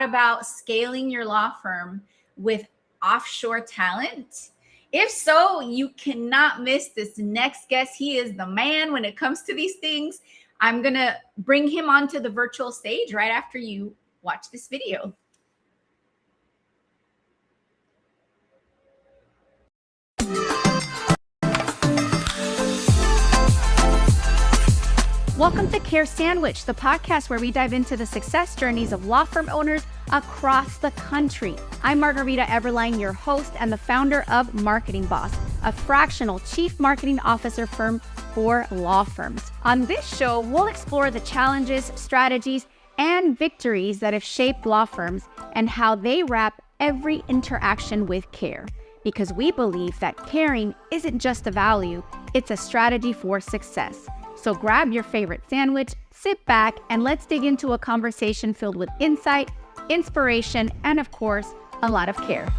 about scaling your law firm with offshore talent? If so, you cannot miss this next guest. He is the man when it comes to these things. I'm going to bring him onto the virtual stage right after you watch this video. Welcome to Care Sandwich, the podcast where we dive into the success journeys of law firm owners across the country. I'm Margarita Everline, your host and the founder of Marketing Boss, a fractional chief marketing officer firm for law firms. On this show, we'll explore the challenges, strategies, and victories that have shaped law firms and how they wrap every interaction with care. Because we believe that caring isn't just a value, it's a strategy for success. So grab your favorite sandwich, sit back, and let's dig into a conversation filled with insight, inspiration, and of course, a lot of care.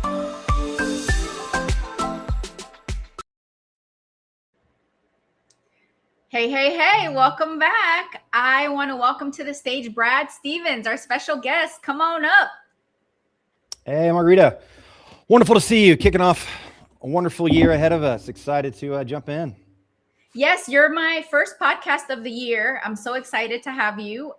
Hey, welcome back. I want to welcome to the stage Brad Stevens, our special guest. Come on up. Hey, Margarita. Wonderful to see you. Kicking off a wonderful year ahead of us. Excited to jump in. Yes, you're my first podcast of the year. I'm so excited to have you,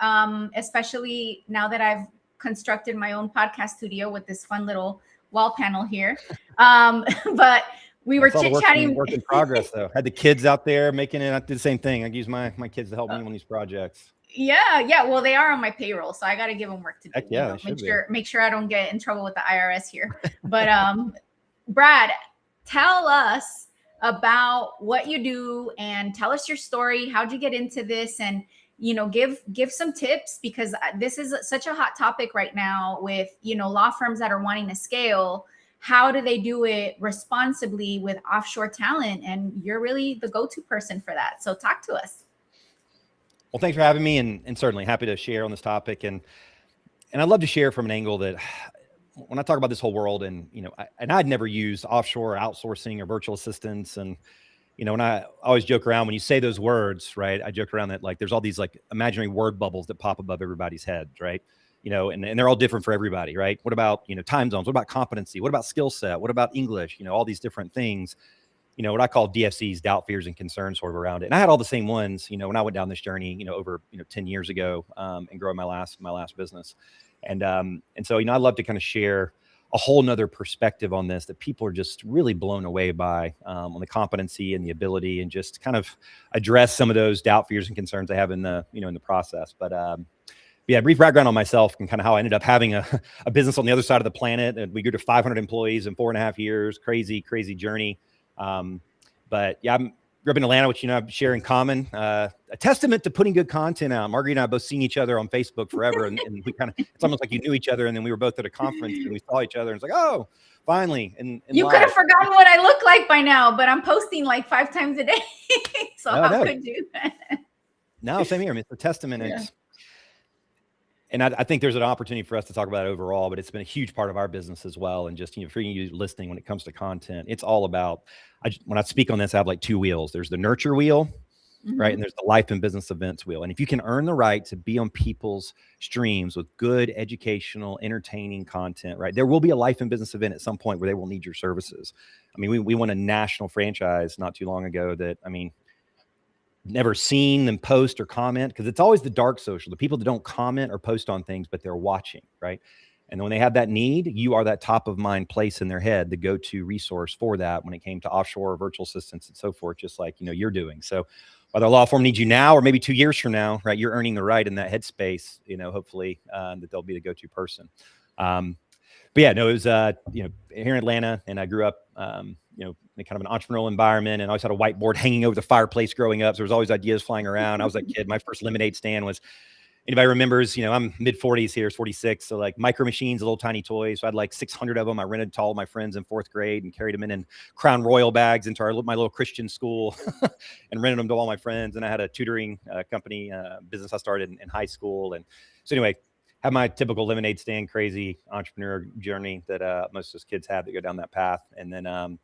especially now that I've constructed my own podcast studio with this fun little wall panel here. But we were chit-chatting. Work in progress, though. Had the kids out there making it. I did the same thing. I use my kids to help me on these projects. Yeah. Well, they are on my payroll, so I got to give them work to do. Heck yeah, make sure I don't get in trouble with the IRS here. But Brad, tell us about what you do and tell us your story. How'd you get into this? And, give some tips, because this is such a hot topic right now with, law firms that are wanting to scale. How do they do it responsibly with offshore talent? And you're really the go-to person for that. So talk to us. Well, thanks for having me, and certainly happy to share on this topic. And I'd love to share from an angle that when I talk about this whole world, and I'd never used offshore outsourcing or virtual assistants, and and I always joke around when you say those words, right? I joke around that like there's all these like imaginary word bubbles that pop above everybody's heads, right? And they're all different for everybody, right? What about time zones? What about competency? What about skill set? What about English? All these different things. What I call DFCs, doubt, fears, and concerns, sort of around it. And I had all the same ones, when I went down this journey, over 10 years ago, and growing my last business. And so, I'd love to kind of share a whole nother perspective on this that people are just really blown away by, on the competency and the ability, and just kind of address some of those doubt, fears, and concerns I have in the, in the process. But yeah, brief background on myself and kind of how I ended up having a business on the other side of the planet. And we grew to 500 employees in 4.5 years, crazy journey. But yeah, I grew up in Atlanta, which, share in common, a testament to putting good content out. Marguerite and I both seen each other on Facebook forever. And we kind of, it's almost like you knew each other. And then we were both at a conference and we saw each other and it's like, oh, finally. And you could have forgotten what I look like by now, but I'm posting like 5 times a day. So how could you? No, same here. I mean, it's a testament. Yeah. And I think there's an opportunity for us to talk about it overall, but it's been a huge part of our business as well. And just, for you listening, when it comes to content, it's all about, when I speak on this, I have like 2 wheels. There's the nurture wheel, right? And there's the life and business events wheel. And if you can earn the right to be on people's streams with good educational, entertaining content, right? There will be a life and business event at some point where they will need your services. I mean, we won a national franchise not too long ago that, never seen them post or comment, because it's always the dark social, the people that don't comment or post on things, but they're watching, right? And when they have that need, you are that top of mind place in their head, the go-to resource for that when it came to offshore virtual assistants and so forth, just like, you're doing. So whether a law firm needs you now or maybe 2 years from now, right, you're earning the right in that headspace, hopefully that they'll be the go-to person. But yeah, no, it was, here in Atlanta, and I grew up, in kind of an entrepreneurial environment, and I always had a whiteboard hanging over the fireplace growing up. So there was always ideas flying around. I was a kid. My first lemonade stand was, anybody remembers, I'm mid 40s here, 46. So like Micro Machines, little tiny toys. So I had like 600 of them. I rented to all my friends in 4th grade and carried them in Crown Royal bags into my little Christian school and rented them to all my friends. And I had a tutoring company business I started in high school. And so anyway, have my typical lemonade stand, crazy entrepreneur journey that most of those kids have that go down that path. And then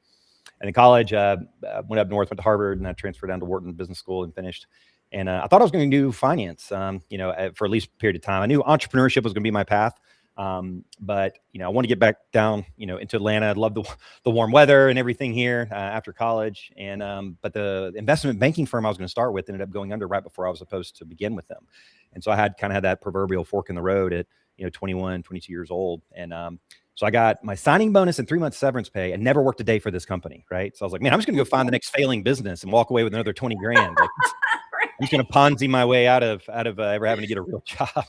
in college, went up north, went to Harvard, and I transferred down to Wharton Business School and finished. And I thought I was going to do finance, for at least a period of time. I knew entrepreneurship was going to be my path. But I want to get back down, into Atlanta. I love the warm weather and everything here after college. And but the investment banking firm I was going to start with ended up going under right before I was supposed to begin with them. And so I had that proverbial fork in the road at 21, 22 years old. And so I got my signing bonus and 3 months severance pay and never worked a day for this company. Right. So I was like, man, I'm just going to go find the next failing business and walk away with another 20 grand. Like, I'm just going to Ponzi my way out of ever having to get a real job.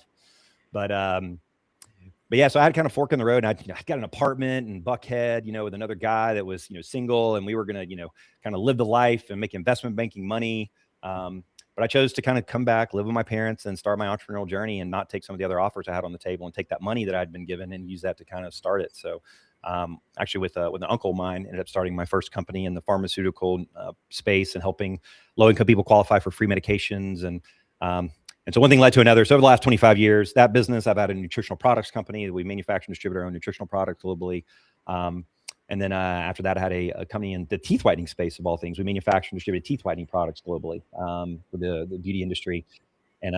But yeah, so I had kind of fork in the road, and I got an apartment in Buckhead, with another guy that was, single, and we were going to, kind of live the life and make investment banking money. But I chose to kind of come back, live with my parents, and start my entrepreneurial journey, and not take some of the other offers I had on the table, and take that money that I'd been given and use that to kind of start it. So actually with an uncle of mine, ended up starting my first company in the pharmaceutical space and helping low-income people qualify for free medications. And so one thing led to another. So over the last 25 years, that business, I've had a nutritional products company. We manufacture and distribute our own nutritional products globally. And then after that, I had a company in the teeth whitening space, of all things. We manufacture and distribute teeth whitening products globally for the beauty industry. And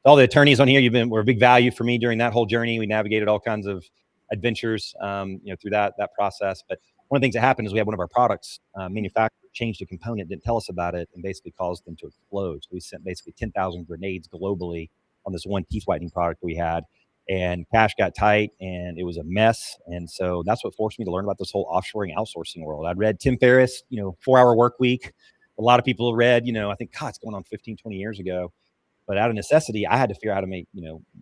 all the attorneys on here, were a big value for me during that whole journey. We navigated all kinds of adventures, through that process. But one of the things that happened is we had one of our products manufactured, changed a component, didn't tell us about it, and basically caused them to explode. So we sent basically 10,000 grenades globally on this one teeth whitening product we had, and cash got tight and it was a mess. And so that's what forced me to learn about this whole offshoring outsourcing world. I'd read Tim Ferriss, 4-Hour Work Week. A lot of people read, I think, God, it's going on 15, 20 years ago. But out of necessity, I had to figure out how to make,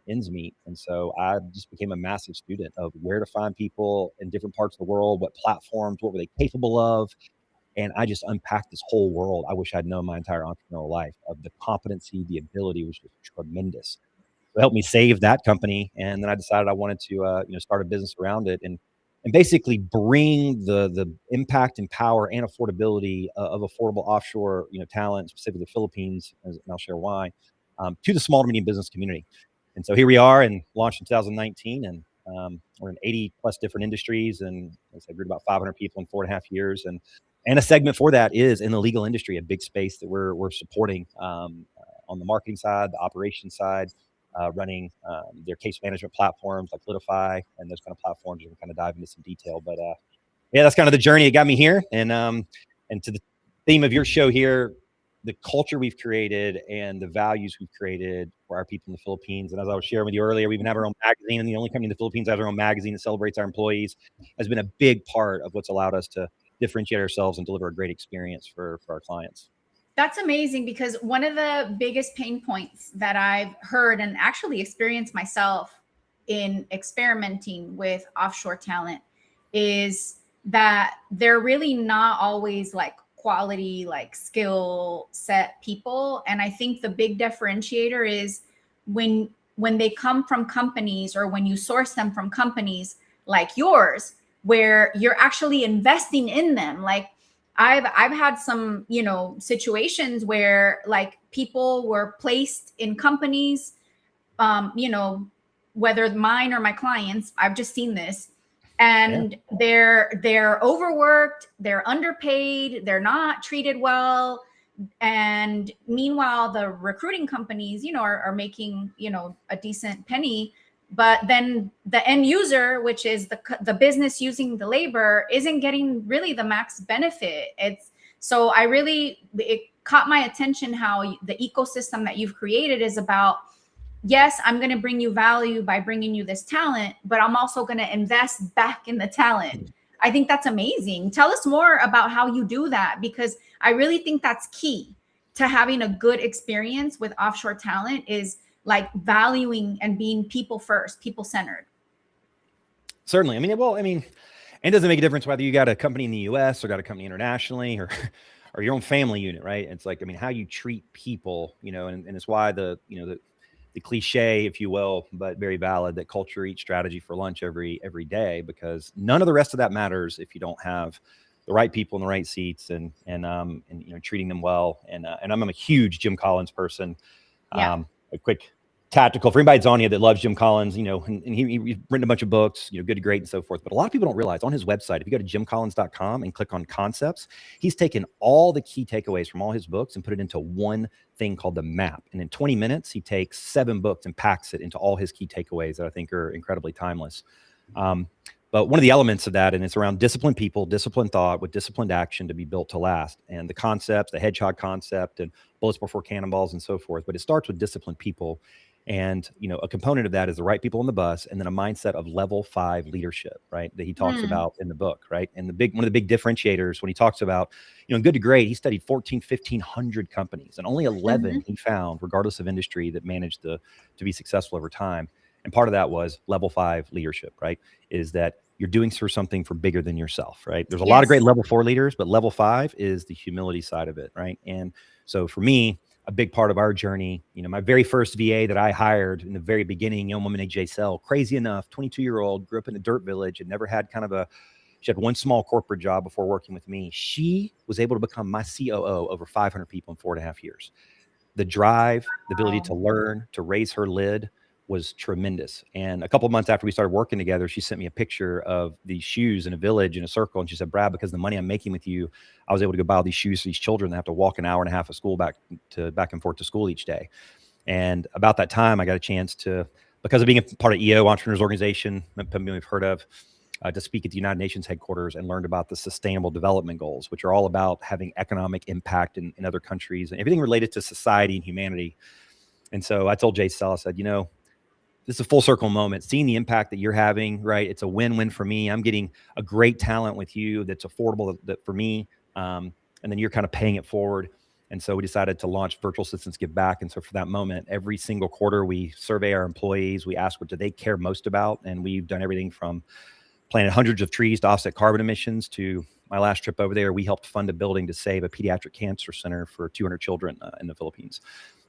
ends meet. And so I just became a massive student of where to find people in different parts of the world, what platforms, what were they capable of. And I just unpacked this whole world I wish I'd known my entire entrepreneurial life, of the competency, the ability was just tremendous. It helped me save that company. And then I decided I wanted to, start a business around it and basically bring the impact and power and affordability of affordable offshore, talent, specifically the Philippines, and I'll share why, to the small to medium business community. And so here we are, and launched in 2019, and we're in 80 plus different industries, and as I grew about 500 people in 4.5 years. And a segment for that is in the legal industry, a big space that we're supporting on the marketing side, the operations side, running their case management platforms like Litify and those kind of platforms. We'll kind of dive into some detail, but yeah, that's kind of the journey that got me here. And to the theme of your show here, the culture we've created and the values we've created for our people in the Philippines. And as I was sharing with you earlier, we even have our own magazine, and the only company in the Philippines that has our own magazine that celebrates our employees, has been a big part of what's allowed us to differentiate ourselves and deliver a great experience for our clients. That's amazing, because one of the biggest pain points that I've heard and actually experienced myself in experimenting with offshore talent is that they're really not always like quality, like skill set people. And I think the big differentiator is when they come from companies, or when you source them from companies like yours, where you're actually investing in them. Like I've had some, situations where like people were placed in companies, whether mine or my clients, I've just seen this, and they're overworked, they're underpaid, they're not treated well. And meanwhile, the recruiting companies, are making, a decent penny. But then the end user, which is the business using the labor, isn't getting really the max benefit. It caught my attention how the ecosystem that you've created is about, yes, I'm going to bring you value by bringing you this talent, but I'm also going to invest back in the talent. I think that's amazing. Tell us more about how you do that, because I really think that's key to having a good experience with offshore talent, is like valuing and being people first, people centered. Certainly. It doesn't make a difference whether you got a company in the US or got a company internationally, or your own family unit, right? It's like, how you treat people, and it's why the cliche, if you will, but very valid, that culture eats strategy for lunch every day, because none of the rest of that matters if you don't have the right people in the right seats and treating them well. And I'm a huge Jim Collins person. Yeah. A quick tactical. For anybody that's on here that loves Jim Collins, and he's written a bunch of books, Good to Great and so forth. But a lot of people don't realize on his website, if you go to jimcollins.com and click on concepts, he's taken all the key takeaways from all his books and put it into one thing called the map. And in 20 minutes, he takes 7 books and packs it into all his key takeaways that I think are incredibly timeless. But one of the elements of that, and it's around disciplined people, disciplined thought with disciplined action to be built to last. And the concepts, the hedgehog concept and bullets before cannonballs and so forth. But it starts with disciplined people. And, a component of that is the right people on the bus, and then a mindset of level 5 leadership, right? That he talks about in the book, right? And one of the big differentiators when he talks about, in Good to Great, he studied 1,500 companies, and only 11 he found, regardless of industry, that managed to be successful over time. And part of that was level 5 leadership, right? Is that you're doing something for bigger than yourself, right? There's a lot of great level 4 leaders, but level 5 is the humility side of it, right? And so for me, a big part of our journey, my very first VA that I hired in the very beginning, young woman named Jaysel, crazy enough, 22-year-old, grew up in a dirt village and never had she had one small corporate job before working with me. She was able to become my COO over 500 people in 4.5 years. The drive, the ability to learn, to raise her lid was tremendous. And a couple of months after we started working together, she sent me a picture of these shoes in a village in a circle. And she said, Brad, because of the money I'm making with you, I was able to go buy all these shoes for these children that have to walk 1.5 hours of school back and forth to school each day. And about that time, I got a chance to, because of being a part of EO, Entrepreneurs Organization, we've heard of, to speak at the United Nations headquarters and learned about the Sustainable Development Goals, which are all about having economic impact in other countries and everything related to society and humanity. And so I told Jaysel, I said, this is a full circle moment, seeing the impact that you're having, right? It's a win-win for me. I'm getting a great talent with you that's affordable for me. And then you're kind of paying it forward. And so we decided to launch Virtual Assistants Give Back. And so for that moment, every single quarter, we survey our employees. We ask what do they care most about. And we've done everything from planted hundreds of trees to offset carbon emissions to my last trip over there. We helped fund a building to save a pediatric cancer center for 200 children in the Philippines.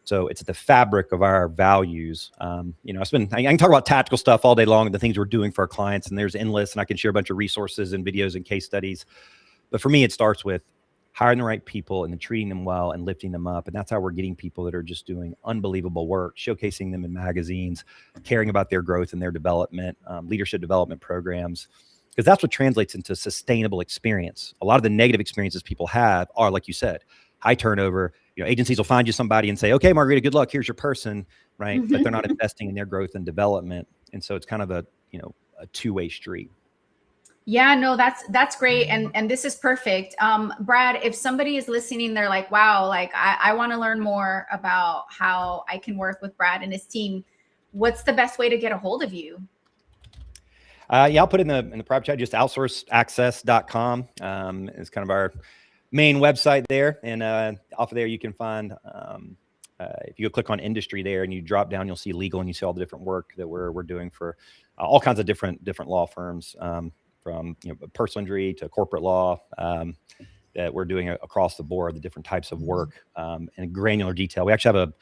So it's at the fabric of our values. I can talk about tactical stuff all day long, the things we're doing for our clients, and there's endless, and I can share a bunch of resources and videos and case studies. But for me, it starts with hiring the right people and then treating them well and lifting them up. And that's how we're getting people that are just doing unbelievable work, showcasing them in magazines, caring about their growth and their development, leadership development programs, because that's what translates into sustainable experience. A lot of the negative experiences people have are, like you said, high turnover. Agencies will find you somebody and say, okay, Margarita, good luck. Here's your person, right? But they're not investing in their growth and development. And so it's kind of a two-way street. Yeah, no, that's great. And this is perfect. Brad, if somebody is listening, they're like, wow, like I want to learn more about how I can work with Brad and his team. What's the best way to get a hold of you? I'll put in the private chat, just outsourceaccess.com is kind of our main website there. And off of there, you can find, if you go click on industry there and you drop down, you'll see legal and you see all the different work that we're doing for all kinds of different law firms, from personal injury to corporate law, that we're doing across the board, the different types of work in granular detail. We actually have a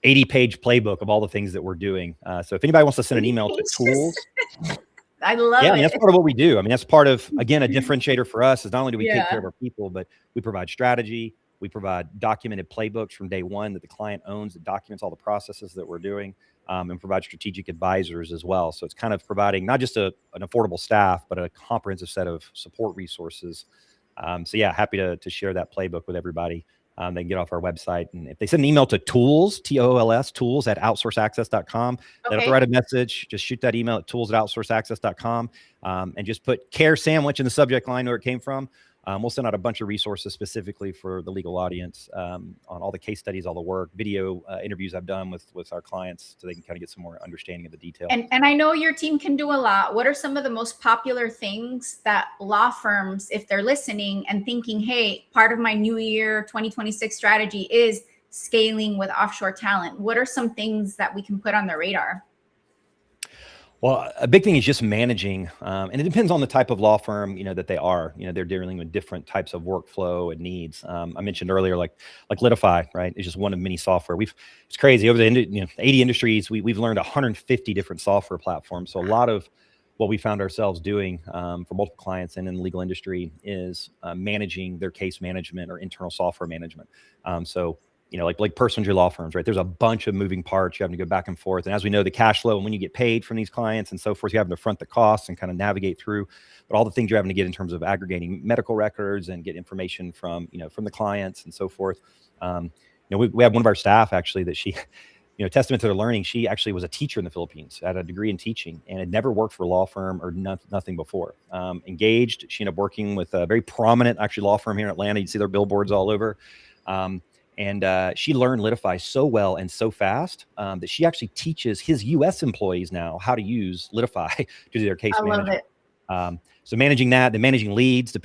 80-page playbook of all the things that we're doing. So if anybody wants to send an email to tools, I love it. That's part of what we do. That's part of, again, a differentiator for us is not only do we take care of our people, but we provide strategy. We provide documented playbooks from day one that the client owns, that documents all the processes that we're doing, and provide strategic advisors as well. So it's kind of providing not just an affordable staff, but a comprehensive set of support resources. Happy to share that playbook with everybody. They can get off our website. And if they send an email to tools, TOOLS, tools at outsourceaccess.com, they'll have to write a message. Just shoot that email at tools at outsourceaccess.com, and just put care sandwich in the subject line where it came from. We'll send out a bunch of resources specifically for the legal audience on all the case studies, all the work, video interviews I've done with our clients, so they can kind of get some more understanding of the detail. And I know your team can do a lot. What are some of the most popular things that law firms, if they're listening and thinking, hey, part of my new year 2026 strategy is scaling with offshore talent? What are some things that we can put on the radar? Well, a big thing is just managing, and it depends on the type of law firm, that they are. They're dealing with different types of workflow and needs. I mentioned earlier, like Litify, right? It's just one of many software. It's crazy over the 80 industries. We've learned 150 different software platforms. So a lot of what we found ourselves doing for multiple clients and in the legal industry is managing their case management or internal software management. like personal injury law firms, right? There's a bunch of moving parts. You have to go back and forth. And as we know, the cash flow and when you get paid from these clients and so forth, you have to front the costs and kind of navigate through, but all the things you're having to get in terms of aggregating medical records and get information from the clients and so forth. We have one of our staff actually that she, testament to their learning. She actually was a teacher in the Philippines, had a degree in teaching, and had never worked for a law firm or nothing before. Engaged, she ended up working with a very prominent actually law firm here in Atlanta. You see their billboards all over. And she learned Litify so well and so fast that she actually teaches his U.S. employees now how to use Litify to do their case management. Love it. So managing that, then managing leads,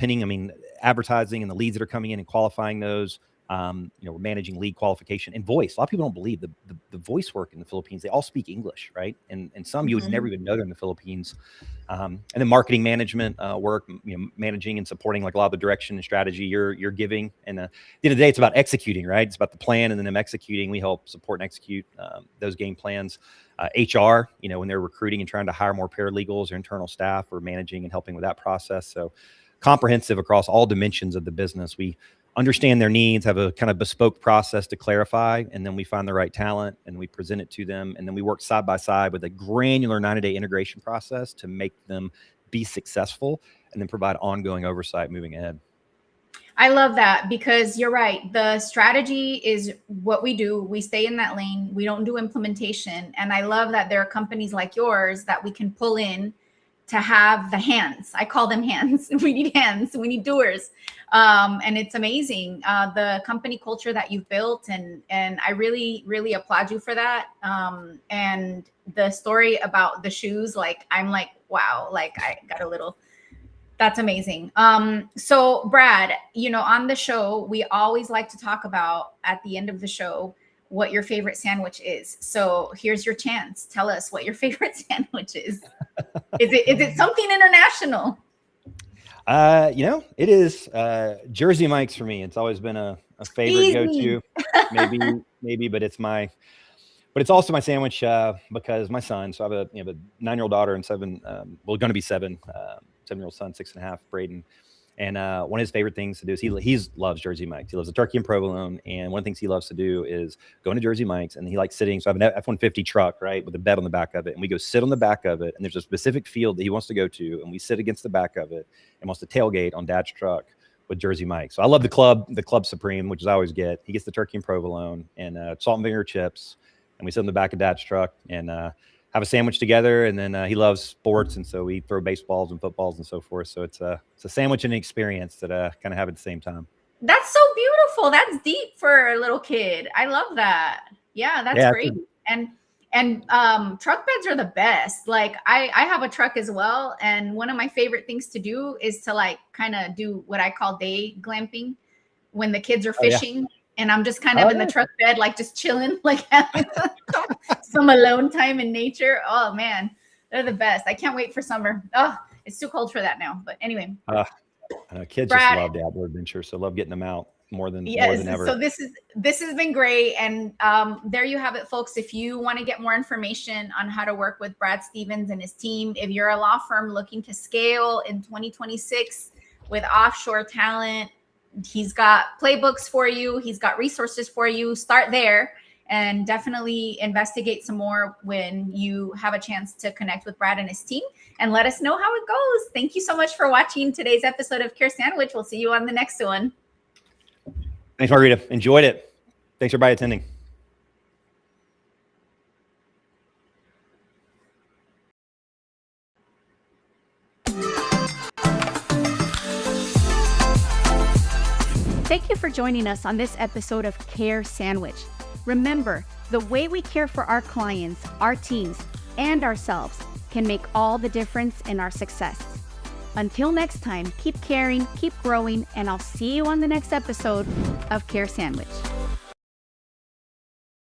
advertising and the leads that are coming in and qualifying those. We're managing lead qualification and voice. A lot of people don't believe the voice work in the Philippines. They all speak English, right? And some you would never even know they're in the Philippines. And then marketing management work, managing and supporting like a lot of the direction and strategy you're giving. And at the end of the day, it's about executing, right? It's about the plan and then them executing. We help support and execute those game plans. HR, when they're recruiting and trying to hire more paralegals or internal staff, or managing and helping with that process. So comprehensive across all dimensions of the business. We understand their needs, have a kind of bespoke process to clarify, and then we find the right talent and we present it to them. And then we work side by side with a granular 90-day integration process to make them be successful and then provide ongoing oversight moving ahead. I love that, because you're right. The strategy is what we do. We stay in that lane. We don't do implementation. And I love that there are companies like yours that we can pull in to have the hands. I call them hands. We need hands. We need doers. And it's amazing, the company culture that you've built. And I really, really applaud you for that. And the story about the shoes, I'm like, wow, I got a little, that's amazing. So Brad, on the show, we always like to talk about at the end of the show, what your favorite sandwich is. So here's your chance. Tell us what your favorite sandwich is. Is it something international? It is Jersey Mike's for me. It's always been a favorite go-to. maybe, but it's also my sandwich because my son. So I have a 9-year-old daughter and going to be 7-year-old son, 6.5, Braden. And one of his favorite things to do is he loves Jersey Mike's. He loves the turkey and provolone. And one of the things he loves to do is go into Jersey Mike's, and he likes sitting. So I have an F-150 truck, right, with a bed on the back of it. And we go sit on the back of it. And there's a specific field that he wants to go to. And we sit against the back of it and wants to tailgate on Dad's truck with Jersey Mike's. So I love the Club Supreme, which is I always get. He gets the turkey and provolone and salt and vinegar chips. And we sit on the back of Dad's truck and have a sandwich together. And then he loves sports. And so we throw baseballs and footballs and so forth. So it's a sandwich and an experience that kind of have at the same time. That's so beautiful. That's deep for a little kid. I love that. Yeah, that's great. And truck beds are the best. I have a truck as well. And one of my favorite things to do is to kind of do what I call day glamping when the kids are fishing. And I'm just kind of in the truck bed, just chilling, having some alone time in nature. Oh man, they're the best. I can't wait for summer. Oh, it's too cold for that now. But anyway, kids Brad, just love the outdoor adventure, so love getting them out more than ever. So this has been great, and there you have it, folks. If you want to get more information on how to work with Brad Stevens and his team, if you're a law firm looking to scale in 2026 with offshore talent, he's got playbooks for you. He's got resources for you. Start there and definitely investigate some more when you have a chance to connect with Brad and his team, and let us know how it goes. Thank you so much for watching today's episode of Care Sandwich. We'll see you on the next one. Thanks, Margarita. Enjoyed it. Thanks, everybody, attending. Thank you for joining us on this episode of Care Sandwich. Remember, the way we care for our clients, our teams, and ourselves can make all the difference in our success. Until next time, keep caring, keep growing, and I'll see you on the next episode of Care Sandwich.